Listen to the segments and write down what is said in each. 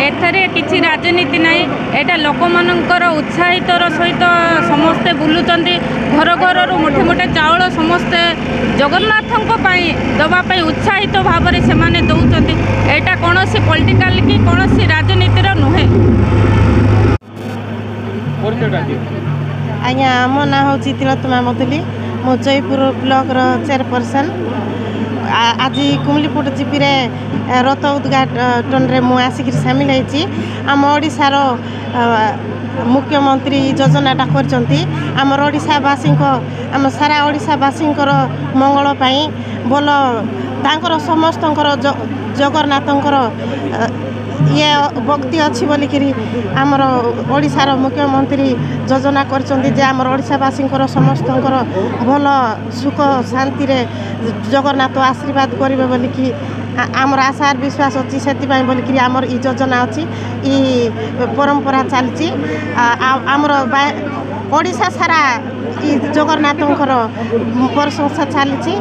एथरे किसी राजनीति ना यहाँ लोक मानकर उत्साहितर सहित समस्ते बुलूँ घर घर मुठे मुठे चाउल समस्ते जगन्नाथ दवाई उत्साहित भाव से दौरान यहाँ कौन पॉलिटिकल कि कौन राजनीतिर नुहे। आज्ञा मो ना हूँ तिलोत्तमा मधुली मो जयपुर ब्लॉक चेयरपर्सन। आज कुमलीपुट जीपी रथ उद्घाटन रे मु आसिक सामिल होती। आम ओडिशार मुख्यमंत्री योजनाटा करमर ओडिशावासी आम सारा ओडिशावासी मंगल भल तांकर समस्त जगन्नाथंकर ये भक्ति अच्छी बोलिकी आमर ओडिशार मुख्यमंत्री योजना करमर ओडिशावासी समस्त भल सुख शांति रे जगन्नाथ आशीर्वाद करेंगे बोलिकी आमर आशा विश्वास अच्छी से बोलिकी आमर ई योजना अच्छी ई परंपरा चलती आमर ओडिशा सारा ई जगन्नाथंकर प्रशंसा चलती।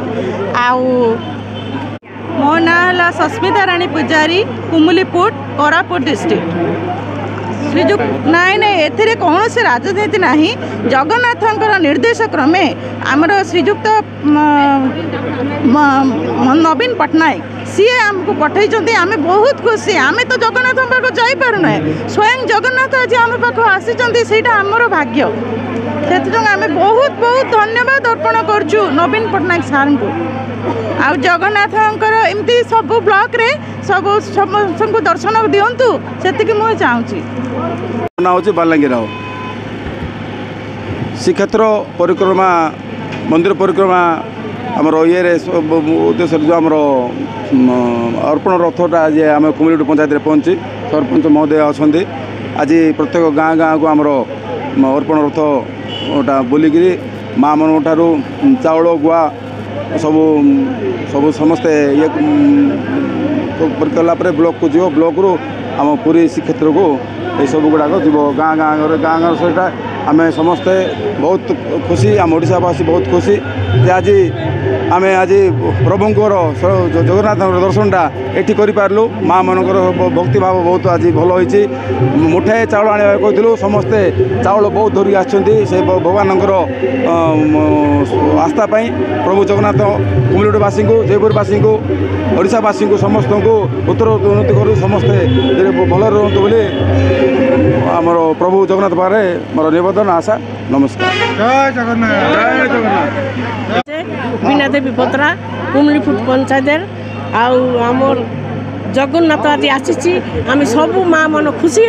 मो ना है सस्मिता राणी पुजारी कुमुलीपुट कोरापुट डिस्ट्रिक्ट। श्रीजुक्त नाई नाई एथिरे कौन से राजनीति ना जगन्नाथंकर निर्देश क्रमे आमर श्रीजुक्त नवीन पट्टनायक सी आमको पठे आम बहुत खुशी। आम तो जगन्नाथ पाक जापरूना स्वयं जगन्नाथ आज आम पाख आसी आमर भाग्य से आम बहुत बहुत धन्यवाद अर्पण करचु नवीन पट्टनायक सार को। आ जगन्नाथंकर एमती सब ब्लॉक रे सब समस्त दर्शन दिंतु से मुझे चाहूँगी। ना हूँ बालांगी राव श्रीक्षेत्र परिक्रमा मंदिर परिक्रमा आमर ये उद्देश्य जो आमर अर्पण रथटा आज आम कुमलीपुट पंचायत पहुँची सरपंच महोदय अच्छा आज प्रत्येक गाँ गाँ को आमर अर्पण रथटा बुलिकी माँ मन ठारू चाउल गुआ सब सब समस्ते ये कला ब्लॉक को जीव ब्लॉक रू आम पूरी श्रीक्षेत्र को ये सब गुड़ाक जीव गाँ गाँ गाँ सहित आम समस्ते बहुत खुशी आम ओडिशावासी बहुत खुशी आज आम आज प्रभुंर जगन्नाथ दर्शनटा एटी करूँ माँ मनकर भक्ति भाव बहुत आज भल होती। मुठे चाउल आने कहूँ समस्ते चाउल बहुत धरिक आसे भगवान आस्था प्रभु जगन्नाथ कुमलीपुटवासी को जयपुरवासी को ओडिशावासी को समस्त को उत्तर उन्नति करूँ समस्ते भल रुहतु बोली आमर प्रभु जगन्नाथ पाखे मोर निवेदन आशा। नमस्कार। जय जगन्नाथ। जय जगन्नाथ। बीना देवी बत्रा कुमलीपुट पंचायत आमर जगन्नाथ आज आसी आम सब माँ मन खुशी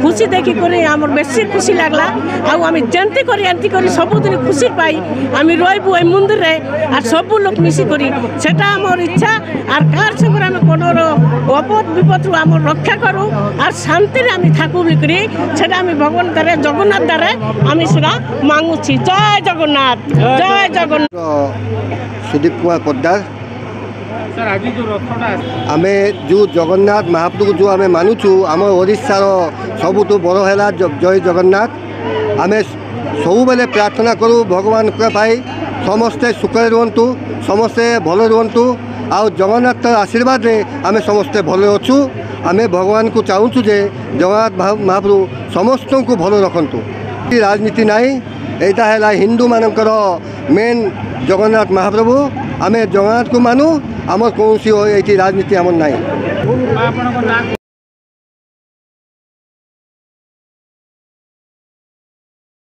खुशी देखिक आम बेसी खुशी लगला आम जंती कर सबुदिन खुशी पाई आम रही ए मंदिर में सब लोग मिसिक सेटा आमर इच्छा आर कार संगे आम कौन अपद विपद आम रक्षा करूँ और शांति आम थाकू बोलिकी सेटा आम भगवान द्वारा जगन्नाथ द्वारा आम सेटा मांगुची। जय जगन्नाथ। जय जगन्नाथ। सुदीप कुमार पोद्दार आम जो जगन्नाथ महाप्रभु को जो आम मानुचु आम ओडिशार सबुठ बड़ है जय जगन्नाथ। आम सब बेले प्रार्थना करूँ भगवान समस्ते सुखरे रुहतु समस्ते भल रुहतु आ जगन्नाथ आशीर्वाद रे आम समस्ते भल अच्छु। आम भगवान को चाहूँ जे जगन्नाथ महाप्रभु समस्त को भल रखु। राजनीति नाई एटा है हिंदू मानकर मेन जगन्नाथ महाप्रभु आम जगन्नाथ को मानु आमर कौन सी राजनीति आमर नाई।